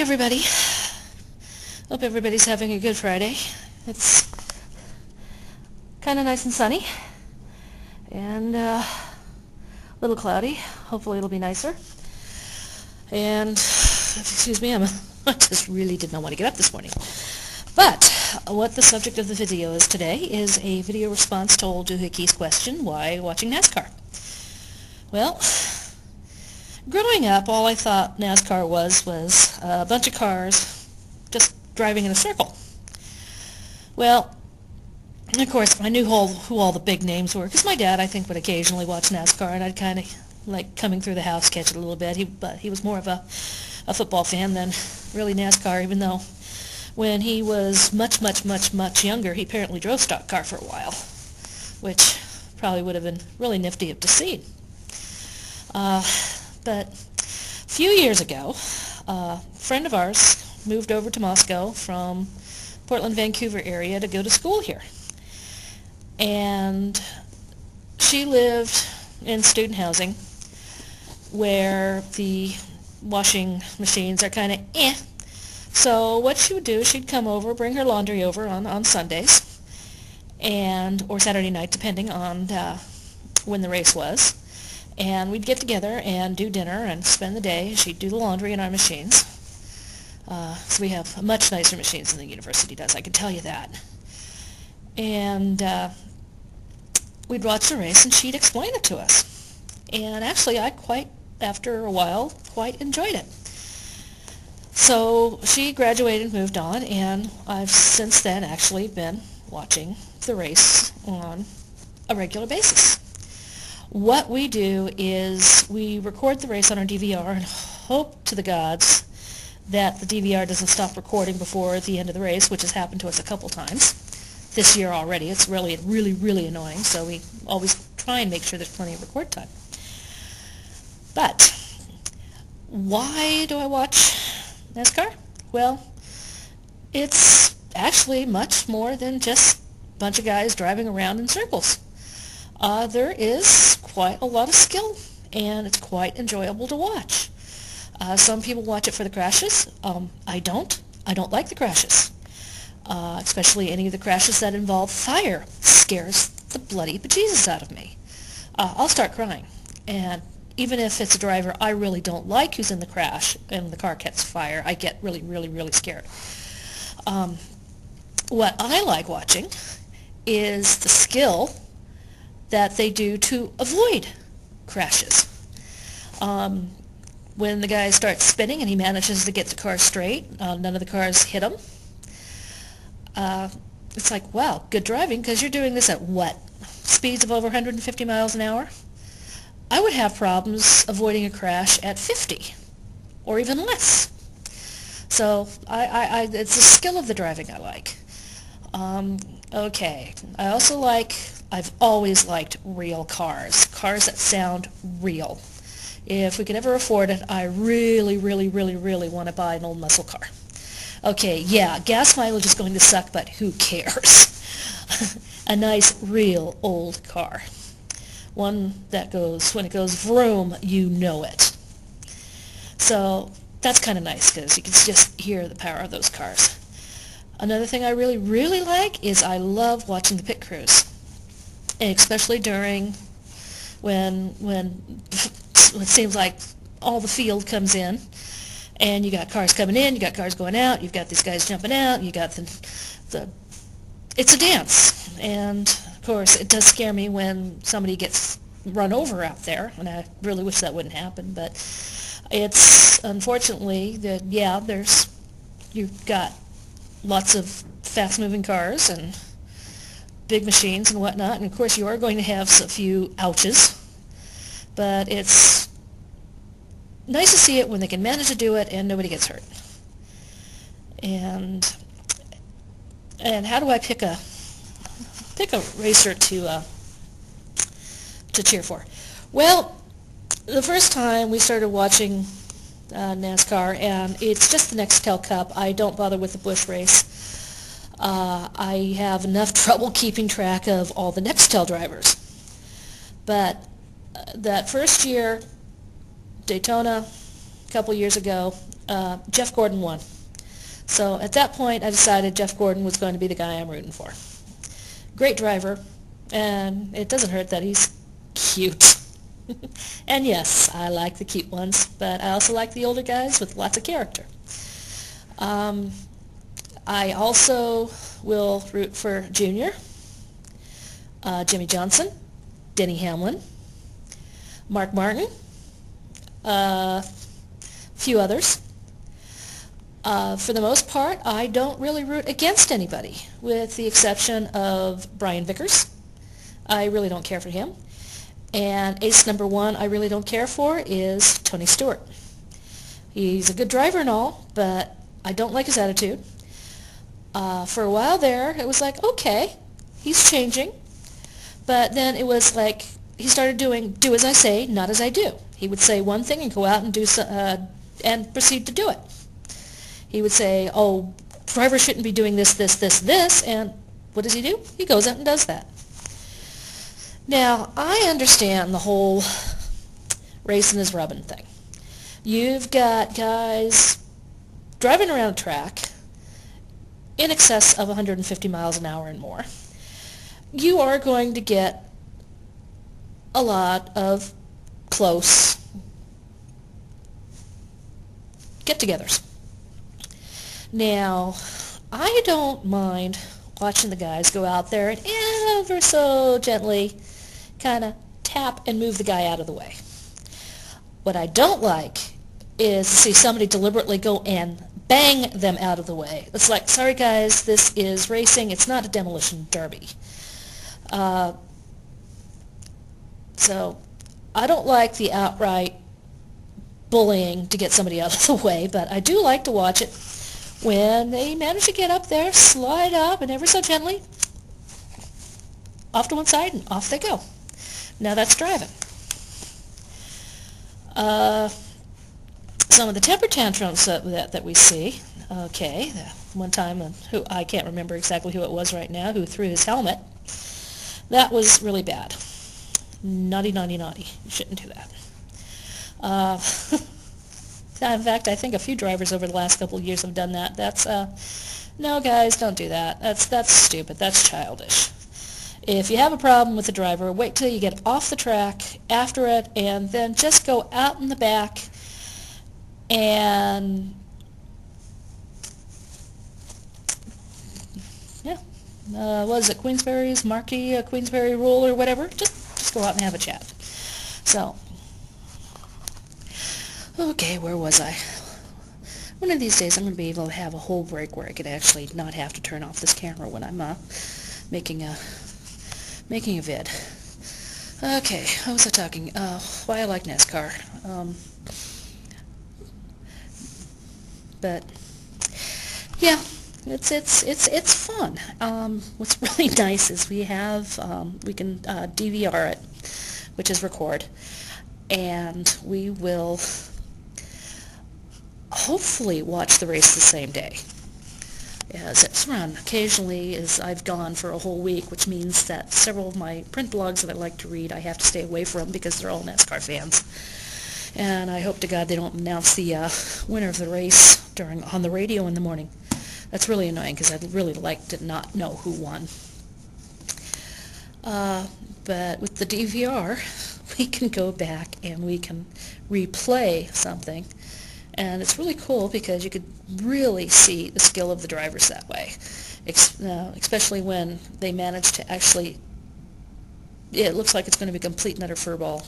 everybody. Hope everybody's having a good Friday. It's kind of nice and sunny and a little cloudy. Hopefully it'll be nicer. And, excuse me, I just really did not want to get up this morning. But what the subject of the video is today is a video response to OleDoHicky's question, why watching NASCAR? Well, growing up, all I thought NASCAR was a bunch of cars just driving in a circle. Well, of course, I knew who all the big names were, because my dad, I think, would occasionally watch NASCAR, and I'd kind of like coming through the house, catch it a little bit. But he was more of a football fan than really NASCAR, even though when he was much younger, he apparently drove stock car for a while, which probably would have been really nifty to see. But a few years ago, a friend of ours moved over to Moscow from Portland, Vancouver area to go to school here. And she lived in student housing where the washing machines are kind of eh. So what she would do is she'd come over, bring her laundry over on Sundays or Saturday night, depending on when the race was. And we'd get together and do dinner and spend the day. She'd do the laundry in our machines. So we have much nicer machines than the university does, I can tell you that. And we'd watch the race and she'd explain it to us. And actually after a while, quite enjoyed it. So she graduated, moved on, and I've since then actually been watching the race on a regular basis. What we do is we record the race on our DVR and hope to the gods that the DVR doesn't stop recording before the end of the race, which has happened to us a couple times this year already. It's really annoying, so we always try and make sure there's plenty of record time. But why do I watch NASCAR? Well, it's actually much more than just a bunch of guys driving around in circles. There is quite a lot of skill, and it's quite enjoyable to watch. Some people watch it for the crashes. I don't. I don't like the crashes. Especially any of the crashes that involve fire. Scares the bloody bejesus out of me. I'll start crying. And even if it's a driver I really don't like who's in the crash and the car catches fire, I get really scared. What I like watching is the skill that they do to avoid crashes. When the guy starts spinning and he manages to get the car straight, none of the cars hit him. It's like, wow, good driving, because you're doing this at what? Speeds of over 150 miles an hour? I would have problems avoiding a crash at 50 or even less. So it's the skill of the driving I like. Okay, I've always liked real cars that sound real. If we can ever afford it, I really want to buy an old muscle car. Okay, yeah, gas mileage is going to suck, but who cares? A nice, real old car. One that goes, when it goes vroom, you know it. So that's kind of nice, because you can just hear the power of those cars. Another thing I really like is I love watching the pit crews, especially during when it seems like all the field comes in, and you got cars coming in, you got cars going out, you've got these guys jumping out, you got it's a dance. And of course it does scare me when somebody gets run over out there, and I really wish that wouldn't happen, but it's unfortunately that, yeah, you've got lots of fast moving cars and big machines and whatnot, and of course you are going to have a few ouches, but it's nice to see it when they can manage to do it and nobody gets hurt. And how do I pick a racer to cheer for? Well, the first time we started watching NASCAR, and it's just the Nextel Cup. I don't bother with the Busch race. I have enough trouble keeping track of all the Nextel drivers. But that first year, Daytona, a couple years ago, Jeff Gordon won. So at that point, I decided Jeff Gordon was going to be the guy I'm rooting for. Great driver, and it doesn't hurt that he's cute. And yes, I like the cute ones, but I also like the older guys with lots of character. I also will root for Junior, Jimmy Johnson, Denny Hamlin, Mark Martin, a few others. For the most part, I don't really root against anybody, with the exception of Brian Vickers. I really don't care for him. And ace number one I really don't care for is Tony Stewart. He's a good driver and all, but I don't like his attitude. For a while there, it was like, okay, he's changing. But then it was like he started doing do as I say, not as I do. He would say one thing and go out and do and proceed to do it. He would say, oh, drivers shouldn't be doing this, this, this, this, and what does he do? He goes out and does that. Now, I understand the whole racing is rubbing thing. You've got guys driving around a track in excess of 150 miles an hour and more. You are going to get a lot of close get-togethers. Now, I don't mind watching the guys go out there and ever so gently kind of tap and move the guy out of the way. What I don't like is to see somebody deliberately go and bang them out of the way. It's like, sorry guys, this is racing, it's not a demolition derby. So I don't like the outright bullying to get somebody out of the way, but I do like to watch it when they manage to get up there, slide up, and ever so gently off to one side and off they go. Now that's driving. Some of the temper tantrums that we see, okay, one time, who I can't remember exactly who it was right now, who threw his helmet, that was really bad. Naughty, naughty, naughty. You shouldn't do that. In fact, I think a few drivers over the last couple of years have done that. That's, no guys, don't do that. That's stupid. That's childish. If you have a problem with the driver, wait till you get off the track after it, and then just go out in the back and, yeah, what is it, Queensberry's Marquee, Queensberry rule or whatever? Just go out and have a chat. So, okay, where was I? One of these days I'm going to be able to have a whole break where I could actually not have to turn off this camera when I'm making a vid. Okay, how was I talking? Why I like NASCAR. But yeah, it's fun. What's really nice is we can DVR it, which is record, and we will hopefully watch the race the same day. As it's run. Occasionally, as I've gone for a whole week, which means that several of my print blogs that I like to read, I have to stay away from because they're all NASCAR fans. And I hope to God they don't announce the winner of the race on the radio in the morning. That's really annoying because I'd really like to not know who won. But with the DVR, we can go back and we can replay something. And it's really cool because you could really see the skill of the drivers that way, especially when they manage to actually, it looks like it's going to be a complete and utter furball.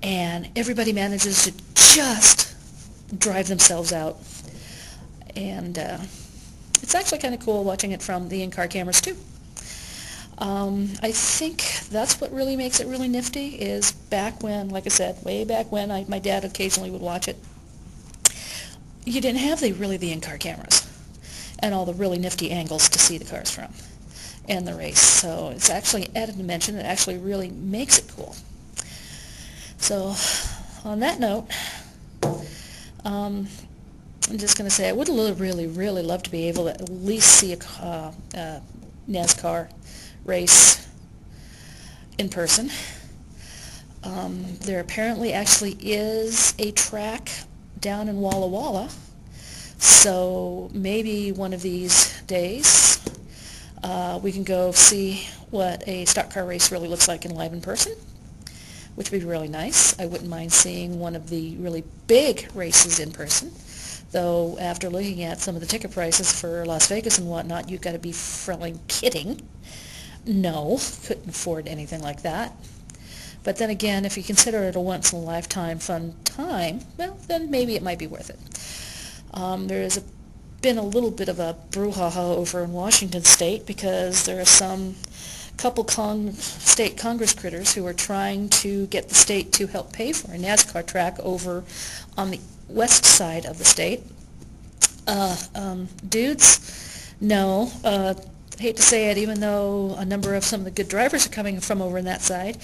And everybody manages to just drive themselves out. And it's actually kind of cool watching it from the in-car cameras too. I think that's what really makes it really nifty is back when, like I said, way back when my dad occasionally would watch it. You didn't have the in-car cameras and all the really nifty angles to see the cars from and the race. So it's actually an added dimension that actually really makes it cool. So on that note, I'm just going to say I would really love to be able to at least see a NASCAR race in person. There apparently actually is a track down in Walla Walla. So maybe one of these days we can go see what a stock car race really looks like in live in person, which would be really nice. I wouldn't mind seeing one of the really big races in person, though after looking at some of the ticket prices for Las Vegas and whatnot, you've got to be friggin' kidding. No, couldn't afford anything like that. But then again, if you consider it a once-in-a-lifetime fun time, well, then maybe it might be worth it. There has been a little bit of a brouhaha over in Washington State because there are some couple state Congress critters who are trying to get the state to help pay for a NASCAR track over on the west side of the state. Dudes, no. I hate to say it, even though a number of some of the good drivers are coming from over on that side.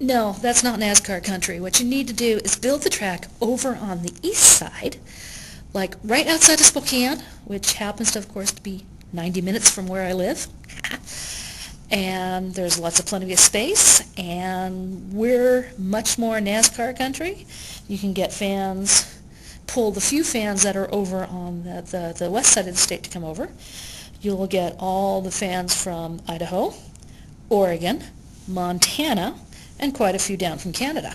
No, that's not NASCAR country. What you need to do is build the track over on the east side, like right outside of Spokane, which happens to, of course, to be 90 minutes from where I live. And there's plenty of space, and we're much more NASCAR country. You can get fans, pull the few fans that are over on the west side of the state to come over. You'll get all the fans from Idaho, Oregon, Montana, and quite a few down from Canada.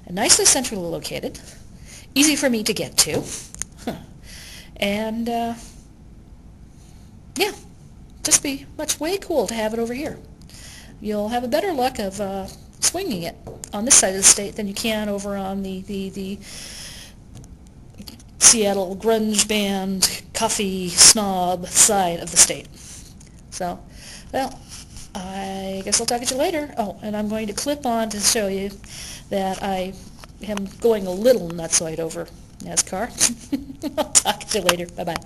And nicely centrally located, easy for me to get to, and yeah, just be way cool to have it over here. You'll have a better luck of swinging it on this side of the state than you can over on the Seattle grunge band, coffee snob side of the state. So, well, I guess I'll talk to you later. Oh, and I'm going to clip on to show you that I am going a little nutsoid over NASCAR. I'll talk to you later. Bye-bye.